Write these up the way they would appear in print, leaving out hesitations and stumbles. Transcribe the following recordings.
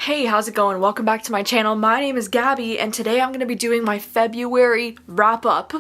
Hey, how's it going? Welcome back to my channel. My name is Gabby, and today I'm going to be doing my February wrap-up.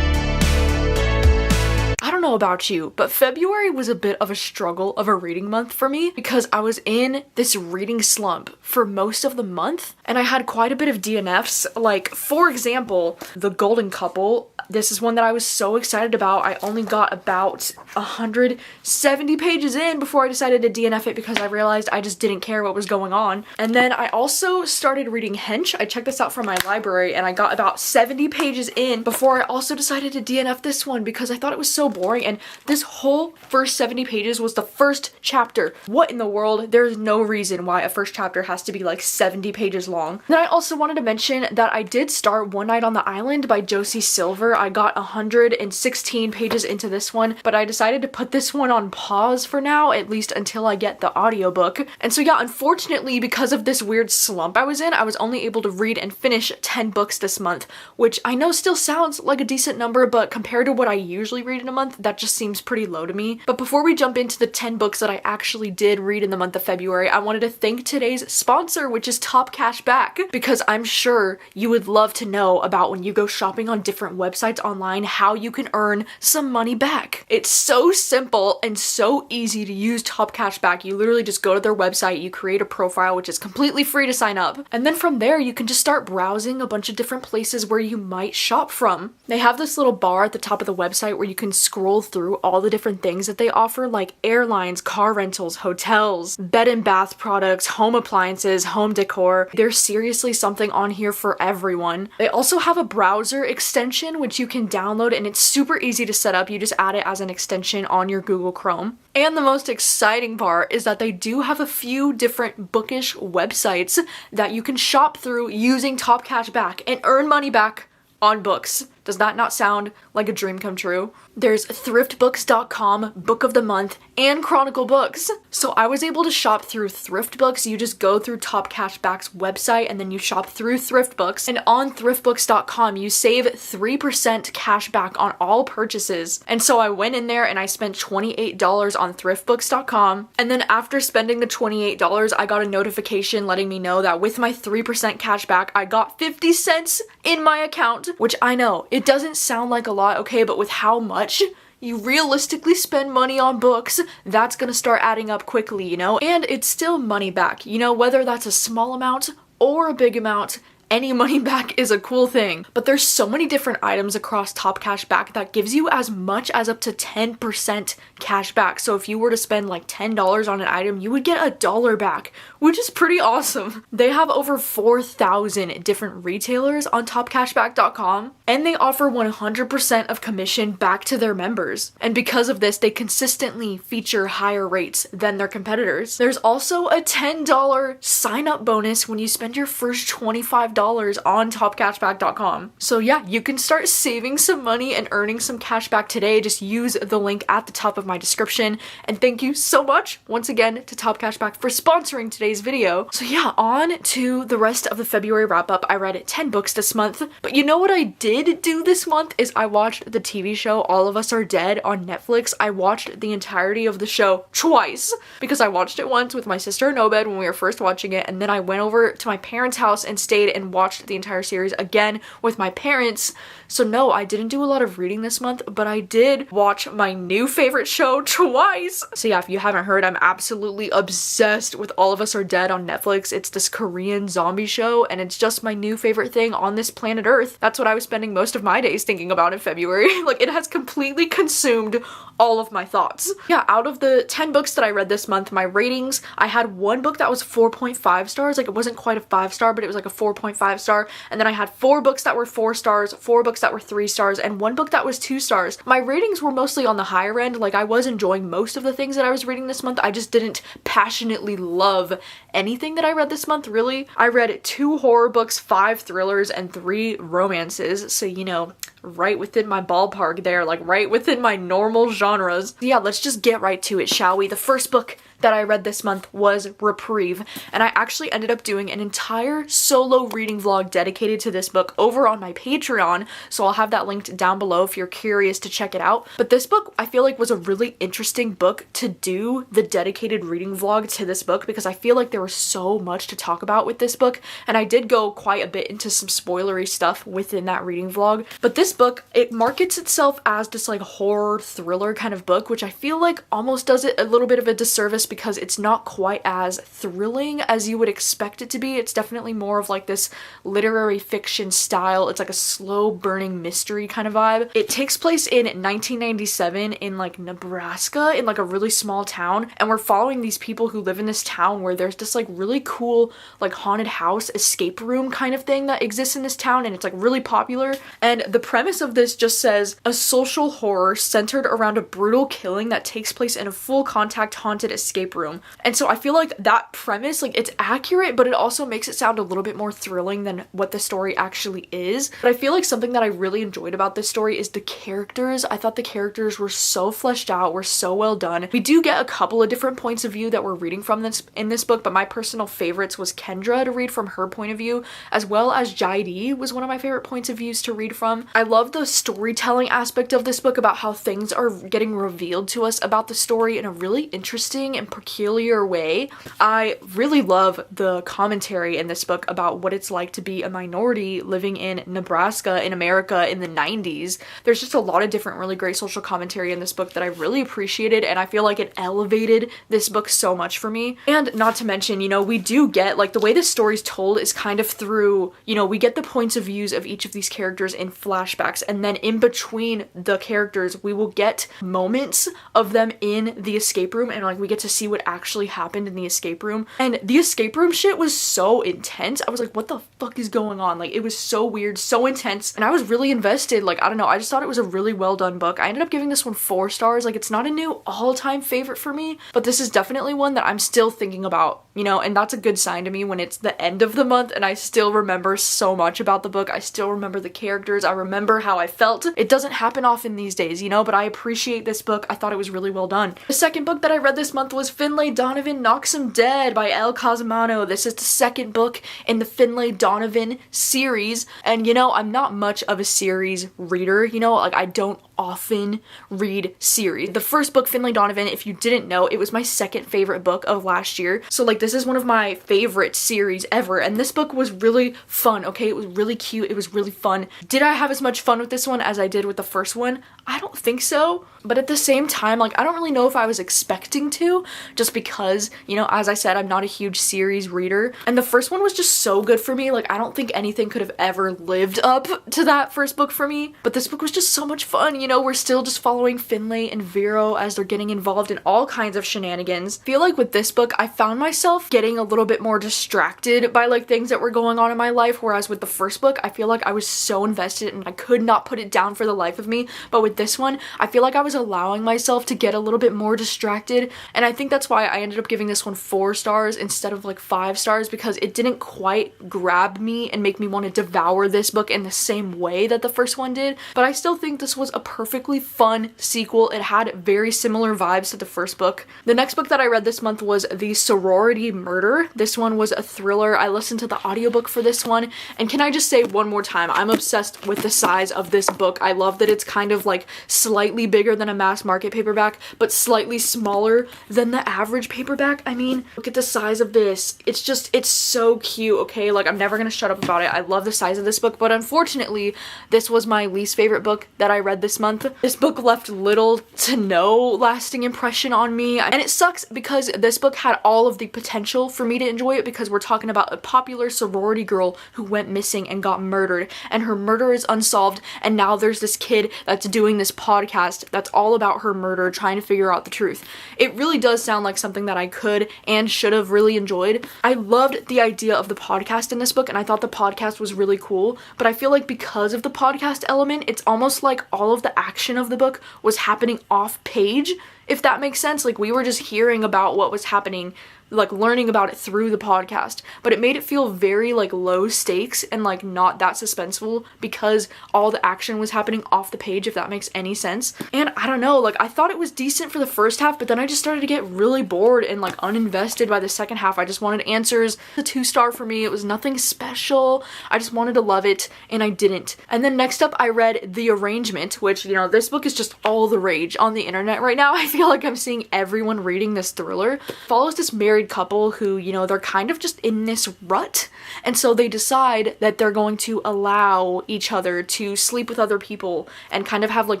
I don't know about you, but February was a bit of a struggle of a reading month for me because I was in this reading slump for most of the month, and I had quite a bit of DNFs. Like, for example, The Golden Couple. This is one that I was so excited about. I only got about 170 pages in before I decided to DNF it because I realized I just didn't care what was going on. And then I also started reading Hench. I checked this out from my library and I got about 70 pages in before I also decided to DNF this one because I thought it was so boring, and this whole first 70 pages was the first chapter. What in the world? There's no reason why a first chapter has to be like 70 pages long. Then I also wanted to mention that I did start One Night on the Island by Josie Silver. I got 116 pages into this one, but I decided to put this one on pause for now, at least until I get the audiobook. And so yeah, unfortunately, because of this weird slump I was in, I was only able to read and finish 10 books this month, which I know still sounds like a decent number, but compared to what I usually read in a month, that just seems pretty low to me. But before we jump into the 10 books that I actually did read in the month of February, I wanted to thank today's sponsor, which is Top Cash Back, because I'm sure you would love to know about when you go shopping on different websites online, how you can earn some money back. It's so simple and so easy to use Top Cash Back. You literally just go to their website, you create a profile, which is completely free to sign up, and then from there you can just start browsing a bunch of different places where you might shop from. They have this little bar at the top of the website where you can scroll through all the different things that they offer, like airlines, car rentals, hotels, bed and bath products, home appliances, home decor. There's seriously something on here for everyone. They also have a browser extension which you can download, and it's super easy to set up. You just add it as an extension on your Google Chrome. And the most exciting part is that they do have a few different bookish websites that you can shop through using Top Cash Back and earn money back on books. Does that not sound like a dream come true? There's thriftbooks.com, Book of the Month, and Chronicle Books. So I was able to shop through Thrift Books. You just go through Top Cash Back's website and then you shop through Thrift Books. And on thriftbooks.com, you save 3% cash back on all purchases. And so I went in there and I spent $28 on thriftbooks.com. And then after spending the $28, I got a notification letting me know that with my 3% cash back, I got 50 cents in my account, which I know it doesn't sound like a lot, okay, but with how much you realistically spend money on books, that's gonna start adding up quickly, you know? And it's still money back, you know, whether that's a small amount or a big amount. Any money back is a cool thing, but there's so many different items across Top Cash Back that gives you as much as up to 10% cash back. So if you were to spend like $10 on an item, you would get $1 back, which is pretty awesome. They have over 4,000 different retailers on topcashback.com, and they offer 100% of commission back to their members. And because of this, they consistently feature higher rates than their competitors. There's also a $10 sign-up bonus when you spend your first $25 on topcashback.com. So yeah, you can start saving some money and earning some cash back today. Just use the link at the top of my description. And thank you so much once again to Top Cash Back for sponsoring today's video. So yeah, on to the rest of the February wrap up. I read 10 books this month, but you know what I did do this month is I watched the TV show All of Us Are Dead on Netflix. I watched the entirety of the show twice because I watched it once with my sister in Obed when we were first watching it, and then I went over to my parents' house and stayed and watched the entire series again with my parents. So no, I didn't do a lot of reading this month, but I did watch my new favorite show twice. So yeah, if you haven't heard, I'm absolutely obsessed with All of Us Are Dead on Netflix. It's this Korean zombie show, and it's just my new favorite thing on this planet Earth. That's what I was spending most of my days thinking about in February. Like, it has completely consumed all of my thoughts. Yeah, out of the 10 books that I read this month, my ratings, I had one book that was 4.5 stars. Like, it wasn't quite a 5-star, but it was like a 4.5 star. And then I had 4 books that were 4 stars, 4 books that were 3 stars, and 1 book that was 2 stars. My ratings were mostly on the higher end. Like, I was enjoying most of the things that I was reading this month. I just didn't passionately love anything that I read this month, really. I read 2 horror books, 5 thrillers, and 3 romances. So, you know, right within my ballpark there, like right within my normal genres. Yeah, let's just get right to it, shall we? The first book that I read this month was Reprieve, and I actually ended up doing an entire solo reading vlog dedicated to this book over on my Patreon, so I'll have that linked down below if you're curious to check it out. But this book I feel like was a really interesting book to do the dedicated reading vlog to this book, because I feel like there was so much to talk about with this book, and I did go quite a bit into some spoilery stuff within that reading vlog. But this book, it markets itself as this like horror thriller kind of book, which I feel like almost does it a little bit of a disservice because it's not quite as thrilling as you would expect it to be. It's definitely more of like this literary fiction style. It's like a slow burning mystery kind of vibe. It takes place in 1997 in like Nebraska, in like a really small town, and we're following these people who live in this town where there's this like really cool like haunted house escape room kind of thing that exists in this town, and it's like really popular. And the premise of this just says a social horror centered around a brutal killing that takes place in a full contact haunted escape room. And so I feel like that premise, like, it's accurate, but it also makes it sound a little bit more thrilling than what the story actually is. But I feel like something that I really enjoyed about this story is the characters. I thought the characters were so fleshed out, were so well done. We do get a couple of different points of view that we're reading from in this book, but my personal favorites was Kendra to read from her point of view, as well as Jaidi was one of my favorite points of views to read from. I love the storytelling aspect of this book, about how things are getting revealed to us about the story in a really interesting and peculiar way. I really love the commentary in this book about what it's like to be a minority living in Nebraska in America in the 90s. There's just a lot of different really great social commentary in this book that I really appreciated, and I feel like it elevated this book so much for me. And not to mention, you know, we do get, like, the way this story's told is kind of through, you know, we get the points of views of each of these characters in flashbacks, and then in between the characters we will get moments of them in the escape room, and like we get to see what actually happened in the escape room. And the escape room shit was so intense. I was like, what the fuck is going on? Like, it was so weird, so intense, and I was really invested. Like, I don't know, I just thought it was a really well done book. I ended up giving this one 4 stars. Like, it's not a new all-time favorite for me, but this is definitely one that I'm still thinking about, you know, and that's a good sign to me when it's the end of the month and I still remember so much about the book. I still remember the characters. I remember how I felt. It doesn't happen often these days, you know, but I appreciate this book. I thought it was really well done. The second book that I read this month was Finley Donovan Knocks 'Em Dead by El Casamano. This is the second book in the Finley Donovan series, and you know, I'm not much of a series reader, you know, like I don't often read series. The first book, Finley Donovan, if you didn't know, it was my second favorite book of last year. So like, this is one of my favorite series ever, and this book was really fun, okay? It was really cute, it was really fun. Did I have as much fun with this one as I did with the first one? I don't think so, but at the same time, like, I don't really know if I was expecting to, just because, you know, as I said, I'm not a huge series reader, and the first one was just so good for me. Like, I don't think anything could have ever lived up to that first book for me, but this book was just so much fun. You know, we're still just following Finley and Vero as they're getting involved in all kinds of shenanigans. I feel like with this book, I found myself getting a little bit more distracted by like things that were going on in my life, whereas with the first book, I feel like I was so invested and I could not put it down for the life of me. But with this one, I feel like I was allowing myself to get a little bit more distracted, and I think that's why I ended up giving this one 4 stars instead of like 5 stars, because it didn't quite grab me and make me want to devour this book in the same way that the first one did. But I still think this was a perfectly fun sequel. It had very similar vibes to the first book. The next book that I read this month was The Sorority Murder. This one was a thriller. I listened to the audiobook for this one, and can I just say one more time, I'm obsessed with the size of this book. I love that it's kind of like slightly bigger than a mass market paperback, but slightly smaller than the average paperback. I mean, look at the size of this. It's just, it's so cute, okay? Like, I'm never gonna shut up about it. I love the size of this book, but unfortunately, this was my least favorite book that I read this month. This book left little to no lasting impression on me, and it sucks because this book had all of the potential for me to enjoy it, because we're talking about a popular sorority girl who went missing and got murdered, and her murder is unsolved, and now there's this kid that's doing this podcast that's all about her murder, trying to figure out the truth. It really does sound like something that I could and should have really enjoyed. I loved the idea of the podcast in this book, and I thought the podcast was really cool, but I feel like because of the podcast element, it's almost like all of the action of the book was happening off page, if that makes sense. Like, we were just hearing about what was happening, like learning about it through the podcast, but it made it feel very like low stakes and like not that suspenseful because all the action was happening off the page, if that makes any sense. And I don't know, like I thought it was decent for the first half, but then I just started to get really bored and like uninvested by the second half. I just wanted answers. A 2-star for me. It was nothing special. I just wanted to love it and I didn't. And then next up I read The Arrangement, which, you know, this book is just all the rage on the internet right now. I feel like I'm seeing everyone reading this thriller. It follows this married couple who, you know, they're kind of just in this rut, and so they decide that they're going to allow each other to sleep with other people and kind of have like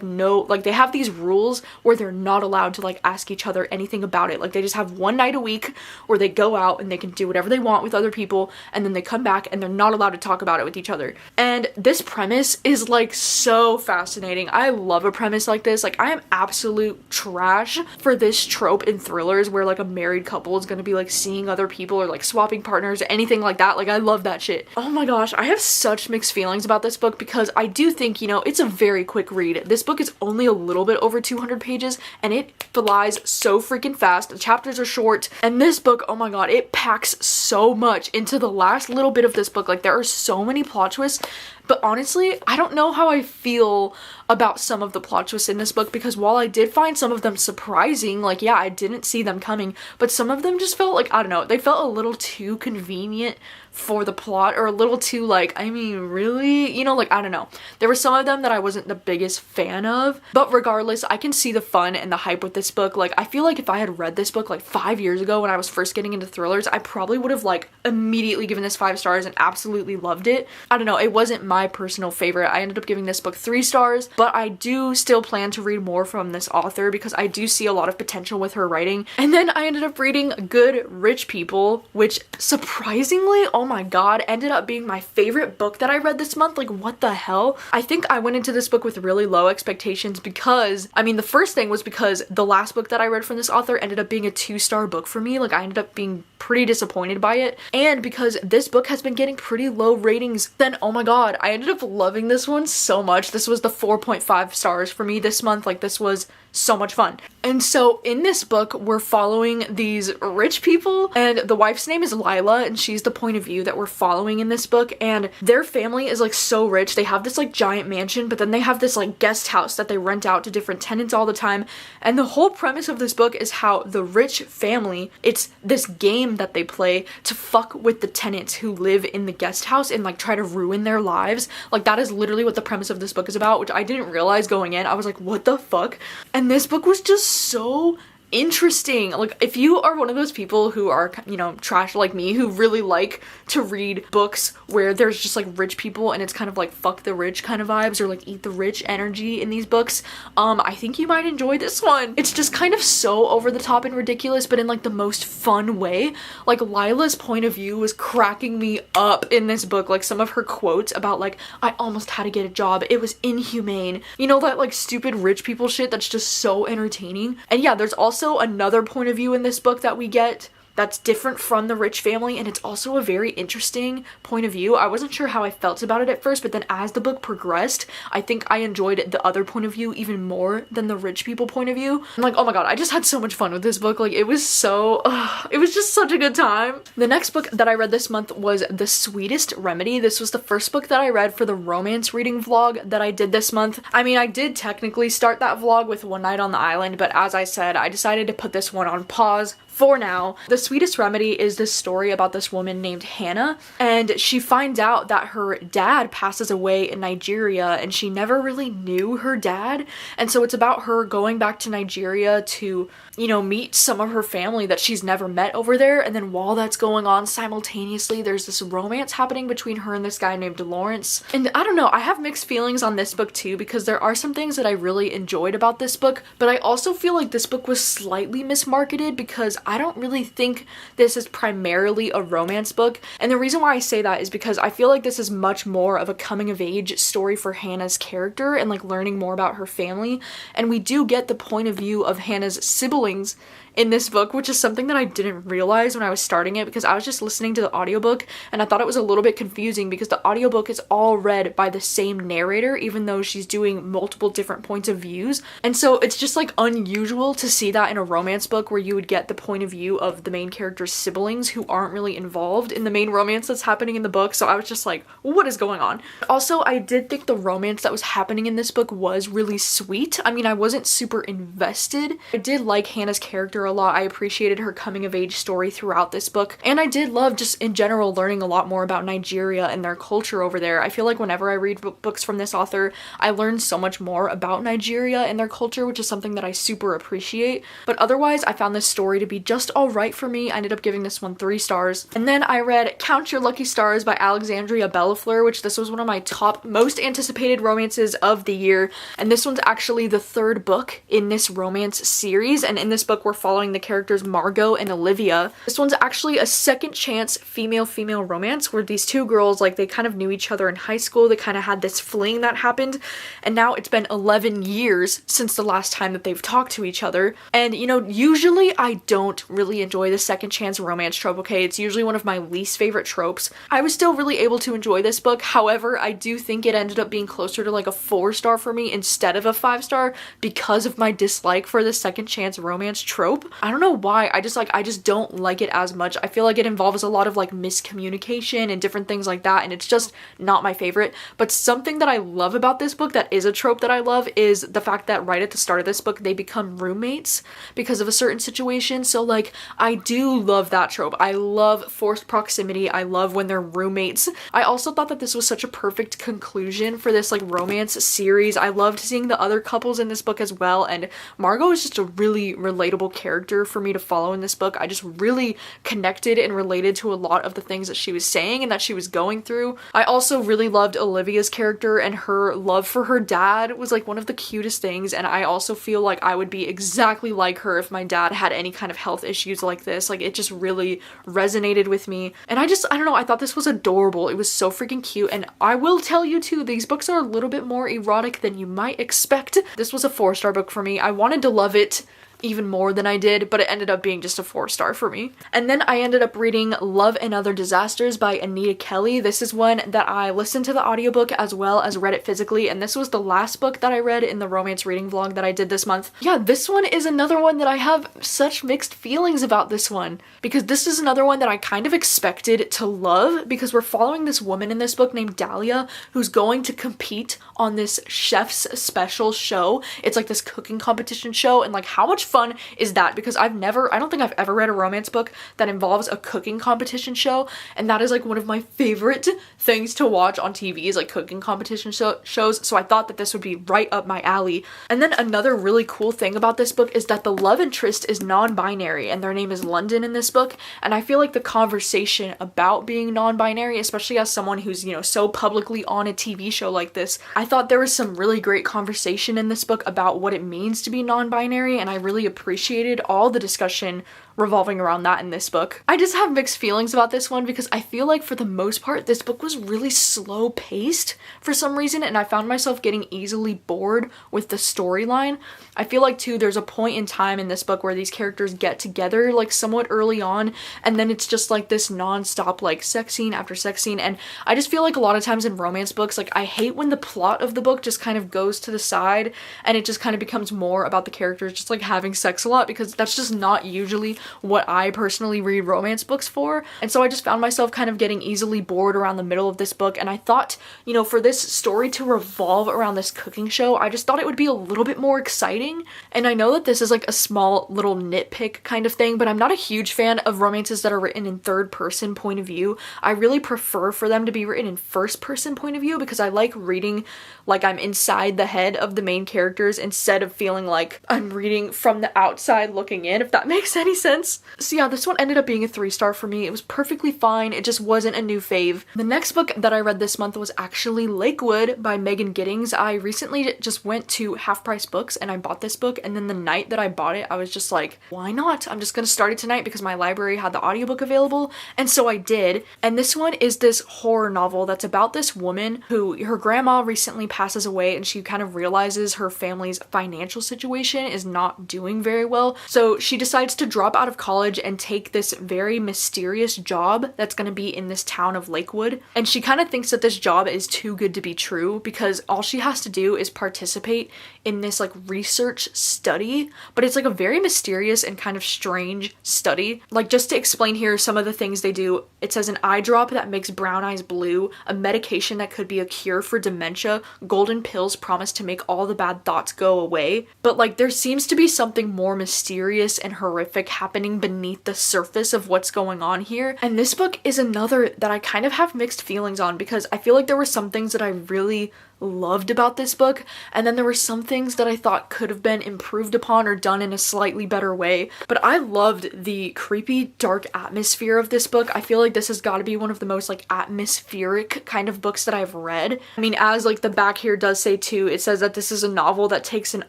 they have these rules where they're not allowed to like ask each other anything about it. Like they just have one night a week where they go out and they can do whatever they want with other people, and then they come back and they're not allowed to talk about it with each other. And this premise is like so fascinating. I love a premise like this. Like I am absolute trash for this trope in thrillers where like a married couple is gonna be like seeing other people or like swapping partners or anything like that. Like I love that shit. Oh my gosh, I have such mixed feelings about this book because I do think, you know, it's a very quick read. This book is only a little bit over 200 pages and it flies so freaking fast. The chapters are short, and this book, oh my god, it packs so much into the last little bit of this book. Like there are so many plot twists. But honestly, I don't know how I feel about some of the plot twists in this book, because while I did find some of them surprising, like yeah, I didn't see them coming, but some of them just felt like, I don't know, they felt a little too convenient for the plot, or a little too like, I mean, really? You know, like, I don't know. There were some of them that I wasn't the biggest fan of, but regardless, I can see the fun and the hype with this book. Like, I feel like if I had read this book like 5 years ago when I was first getting into thrillers, I probably would have like immediately given this 5 stars and absolutely loved it. I don't know, it wasn't my personal favorite. I ended up giving this book 3 stars, but I do still plan to read more from this author because I do see a lot of potential with her writing. And then I ended up reading Good Rich People, which surprisingly, oh my god, ended up being my favorite book that I read this month. Like, what the hell? I think I went into this book with really low expectations because, I mean, the first thing was because the last book that I read from this author ended up being a 2-star book for me. Like, I ended up being pretty disappointed by it, and because this book has been getting pretty low ratings, then oh my god, I ended up loving this one so much. This was the 4.5 stars for me this month. Like, this was so much fun. And so in this book, we're following these rich people, and the wife's name is Lila, and she's the point of view that we're following in this book. And their family is like so rich. They have this like giant mansion, but then they have this like guest house that they rent out to different tenants all the time. And the whole premise of this book is how the rich family, it's this game that they play to fuck with the tenants who live in the guest house and like try to ruin their lives. Like, that is literally what the premise of this book is about, which I didn't realize going in. I was like, what the fuck? And this book was just so interesting. Like, if you are one of those people who are, you know, trash like me, who really like to read books where there's just like rich people and it's kind of like fuck the rich kind of vibes, or like eat the rich energy in these books, I think you might enjoy this one. It's just kind of so over the top and ridiculous, but in like the most fun way. Like, Lila's point of view was cracking me up in this book. Like, some of her quotes about like, I almost had to get a job, it was inhumane, you know, that like stupid rich people shit that's just so entertaining. And yeah, there's also another point of view in this book that we get that's different from the rich family, and it's also a very interesting point of view. I wasn't sure how I felt about it at first, but then as the book progressed, I think I enjoyed the other point of view even more than the rich people point of view. I'm like, oh my god, I just had so much fun with this book. Like, it was so, it was just such a good time. The next book that I read this month was The Sweetest Remedy. This was the first book that I read for the romance reading vlog that I did this month. I mean, I did technically start that vlog with One Night on the Island, but as I said, I decided to put this one on pause for now. The Sweetest Remedy is this story about this woman named Hannah, and she finds out that her dad passes away in Nigeria, and she never really knew her dad, and so it's about her going back to Nigeria to, you know, meet some of her family that she's never met over there. And then while that's going on, simultaneously there's this romance happening between her and this guy named Lawrence. And I don't know, I have mixed feelings on this book too, because there are some things that I really enjoyed about this book, but I also feel like this book was slightly mismarketed because I don't really think this is primarily a romance book. And the reason why I say that is because I feel like this is much more of a coming of age story for Hannah's character and like learning more about her family. And we do get the point of view of Hannah's siblings in this book, which is something that I didn't realize when I was starting it, because I was just listening to the audiobook and I thought it was a little bit confusing because the audiobook is all read by the same narrator, even though she's doing multiple different points of views. And so it's just like unusual to see that in a romance book where you would get the point of view of the main character's siblings who aren't really involved in the main romance that's happening in the book. So I was just like, what is going on? Also, I did think the romance that was happening in this book was really sweet. I mean, I wasn't super invested. I did like Hannah's character a lot. I appreciated her coming of age story throughout this book. And I did love just in general learning a lot more about Nigeria and their culture over there. I feel like whenever I read books from this author, I learn so much more about Nigeria and their culture, which is something that I super appreciate. But otherwise, I found this story to be just alright for me. I ended up giving this one 3 stars. And then I read Count Your Lucky Stars by Alexandria Bellafleur, which this was one of my top most anticipated romances of the year. And this one's actually the 3rd book in this romance series. And in this book, we're following the characters Margot and Olivia. This one's actually a second chance female-female romance where these 2 girls, like, they kind of knew each other in high school. They kind of had this fling that happened. And now it's been 11 years since the last time that they've talked to each other. And, you know, usually I don't really enjoy the second chance romance trope, okay? It's usually one of my least favorite tropes. I was still really able to enjoy this book. However, I do think it ended up being closer to like a 4-star for me instead of a 5-star because of my dislike for the second chance romance trope. I don't know why. I just don't like it as much. I feel like it involves a lot of like miscommunication and different things like that, and it's just not my favorite. But something that I love about this book that is a trope that I love is the fact that right at the start of this book, they become roommates because of a certain situation. So like, I do love that trope. I love forced proximity. I love when they're roommates. I also thought that this was such a perfect conclusion for this like romance series. I loved seeing the other couples in this book as well, and Margot is just a really relatable character for me to follow in this book. I just really connected and related to a lot of the things that she was saying and that she was going through. I also really loved Olivia's character, and her love for her dad was like one of the cutest things, and I also feel like I would be exactly like her if my dad had any kind of health issues like this. Like, it just really resonated with me, and I don't know, I thought this was adorable. It was so freaking cute, and I will tell you too, these books are a little bit more erotic than you might expect. This was a 4-star book for me. I wanted to love it even more than I did, but it ended up being just a 4-star for me. And then I ended up reading Love and Other Disasters by Anita Kelly. This is one that I listened to the audiobook as well as read it physically, and this was the last book that I read in the romance reading vlog that I did this month. Yeah, this one is another one that I have such mixed feelings about this one, because this is another one that I kind of expected to love, because we're following this woman in this book named Dahlia who's going to compete on this chef's special show. It's like this cooking competition show, and like, how much fun is that? Because I don't think I've ever read a romance book that involves a cooking competition show, and that is like one of my favorite things to watch on TV is like cooking competition shows, so I thought that this would be right up my alley. And then another really cool thing about this book is that the love interest is non-binary, and their name is London in this book, and I feel like the conversation about being non-binary, especially as someone who's, you know, so publicly on a TV show like this, I thought there was some really great conversation in this book about what it means to be non-binary, and I really appreciated all the discussion revolving around that in this book. I just have mixed feelings about this one because I feel like for the most part this book was really slow paced for some reason, and I found myself getting easily bored with the storyline. I feel like too there's a point in time in this book where these characters get together like somewhat early on, and then it's just like this non-stop like sex scene after sex scene, and I just feel like a lot of times in romance books, like, I hate when the plot of the book just kind of goes to the side and it just kind of becomes more about the characters just like having sex a lot, because that's just not usually what I personally read romance books for. And so I just found myself kind of getting easily bored around the middle of this book, and I thought, you know, for this story to revolve around this cooking show, I just thought it would be a little bit more exciting. And I know that this is like a small little nitpick kind of thing, but I'm not a huge fan of romances that are written in third person point of view. I really prefer for them to be written in first person point of view, because I like reading like I'm inside the head of the main characters instead of feeling like I'm reading from the outside looking in, if that makes any sense. So yeah, this one ended up being a 3-star for me. It was perfectly fine. It just wasn't a new fave. The next book that I read this month was actually Lakewood by Megan Giddings. I recently just went to Half Price Books and I bought this book, and then the night that I bought it, I was just like, why not? I'm just gonna start it tonight because my library had the audiobook available, and so I did. And this one is this horror novel that's about this woman who, her grandma recently passes away, and she kind of realizes her family's financial situation is not doing doing very well. So she decides to drop out of college and take this very mysterious job that's going to be in this town of Lakewood. And she kind of thinks that this job is too good to be true because all she has to do is participate in this like research study, but it's like a very mysterious and kind of strange study. Like, just to explain here some of the things they do, it says an eye drop that makes brown eyes blue, a medication that could be a cure for dementia, golden pills promise to make all the bad thoughts go away. But like, there seems to be something more mysterious and horrific happening beneath the surface of what's going on here. And this book is another that I kind of have mixed feelings on because I feel like there were some things that I really loved about this book, and then there were some things that I thought could have been improved upon or done in a slightly better way. But I loved the creepy, dark atmosphere of this book. I feel like this has got to be one of the most like atmospheric kind of books that I've read. I mean, as like the back here does say too, it says that this is a novel that takes an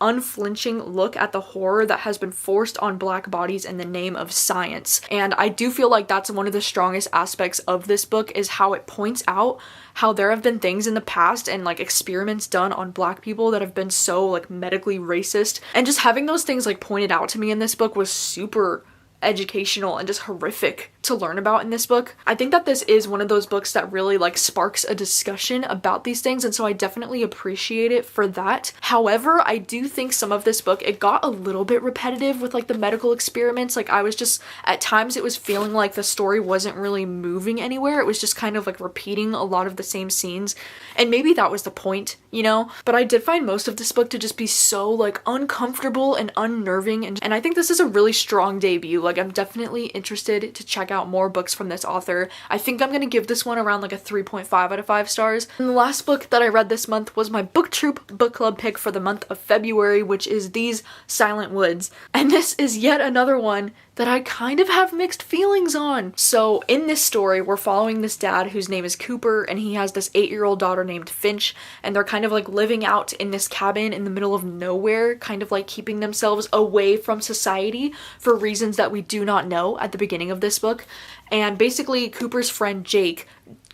unflinching look at the horror that has been forced on Black bodies in the name of science. And I do feel like that's one of the strongest aspects of this book, is how it points out how there have been things in the past and like experiments done on Black people that have been so like medically racist, and just having those things like pointed out to me in this book was super educational and just horrific to learn about in this book. I think that this is one of those books that really like sparks a discussion about these things, and so I definitely appreciate it for that. However, I do think some of this book, it got a little bit repetitive with like the medical experiments. Like, I was just, at times it was feeling like the story wasn't really moving anywhere. It was just kind of like repeating a lot of the same scenes, and maybe that was the point, you know? But I did find most of this book to just be so like uncomfortable and unnerving, and I think this is a really strong debut. Like, I'm definitely interested to check out more books from this author. I think I'm gonna give this one around like a 3.5 out of 5 stars. And the last book that I read this month was my BookTube book club pick for the month of February, which is These Silent Woods. And this is yet another one that I kind of have mixed feelings on. So in this story, we're following this dad whose name is Cooper, and he has this 8-year-old daughter named Finch, and they're kind of like living out in this cabin in the middle of nowhere, kind of like keeping themselves away from society for reasons that we do not know at the beginning of this book. And basically Cooper's friend Jake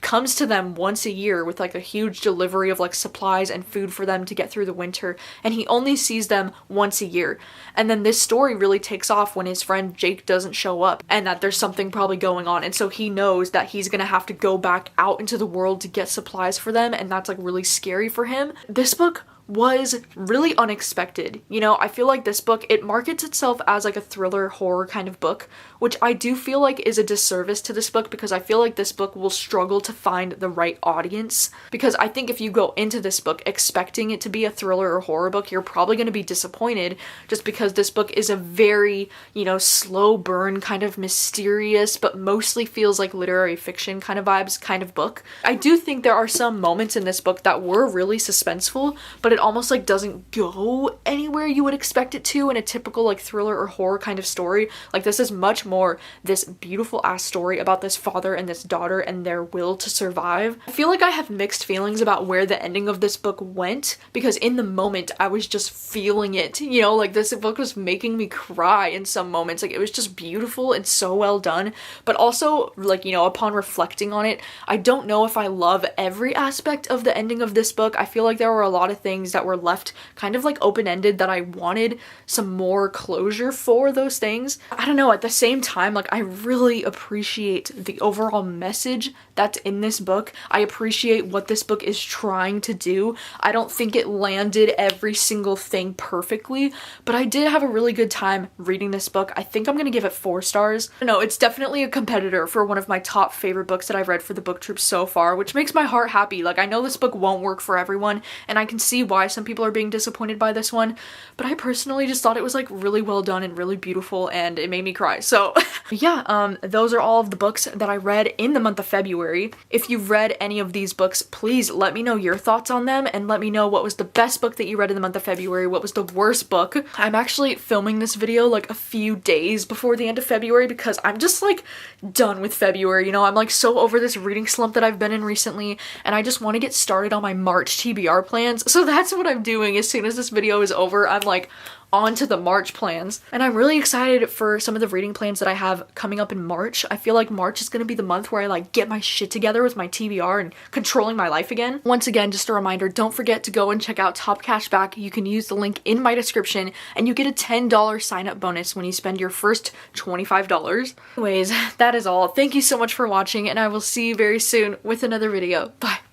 comes to them once a year with like a huge delivery of like supplies and food for them to get through the winter, and he only sees them once a year. And then this story really takes off when his friend Jake doesn't show up, and that there's something probably going on, and so he knows that he's gonna have to go back out into the world to get supplies for them, and that's like really scary for him. This book was really unexpected. You know, I feel like this book, it markets itself as like a thriller horror kind of book, which I do feel like is a disservice to this book, because I feel like this book will struggle to find the right audience. Because I think if you go into this book expecting it to be a thriller or horror book, you're probably going to be disappointed, just because this book is a very, you know, slow burn kind of mysterious, but mostly feels like literary fiction kind of vibes kind of book. I do think there are some moments in this book that were really suspenseful, but it almost like doesn't go anywhere you would expect it to in a typical like thriller or horror kind of story. Like, this is much more this beautiful ass story about this father and this daughter and their will to survive. I feel like I have mixed feelings about where the ending of this book went, because in the moment I was just feeling it, you know, like this book was making me cry in some moments. Like, it was just beautiful and so well done, but also like, you know, upon reflecting on it, I don't know if I love every aspect of the ending of this book. I feel like there were a lot of things that were left kind of like open-ended that I wanted some more closure for those things. I don't know, at the same time, like, I really appreciate the overall message that's in this book. I appreciate what this book is trying to do. I don't think it landed every single thing perfectly, but I did have a really good time reading this book. I think I'm gonna give it 4 stars. I don't know, it's definitely a competitor for one of my top favorite books that I've read for the book troop so far, which makes my heart happy. Like, I know this book won't work for everyone, and I can see why some people are being disappointed by this one, but I personally just thought it was like really well done and really beautiful, and it made me cry. So yeah, those are all of the books that I read in the month of February. If you've read any of these books, please let me know your thoughts on them, and let me know what was the best book that you read in the month of February, what was the worst book. I'm actually filming this video like a few days before the end of February, because I'm just like done with February, you know? I'm like so over this reading slump that I've been in recently, and I just want to get started on my March TBR plans. So that's that's what I'm doing. As soon as this video is over, I'm like on to the March plans. And I'm really excited for some of the reading plans that I have coming up in March. I feel like March is gonna be the month where I like get my shit together with my TBR and controlling my life again. Once again, just a reminder, don't forget to go and check out Top Cashback. You can use the link in my description and you get a $10 sign up bonus when you spend your first $25. Anyways, that is all. Thank you so much for watching and I will see you very soon with another video. Bye.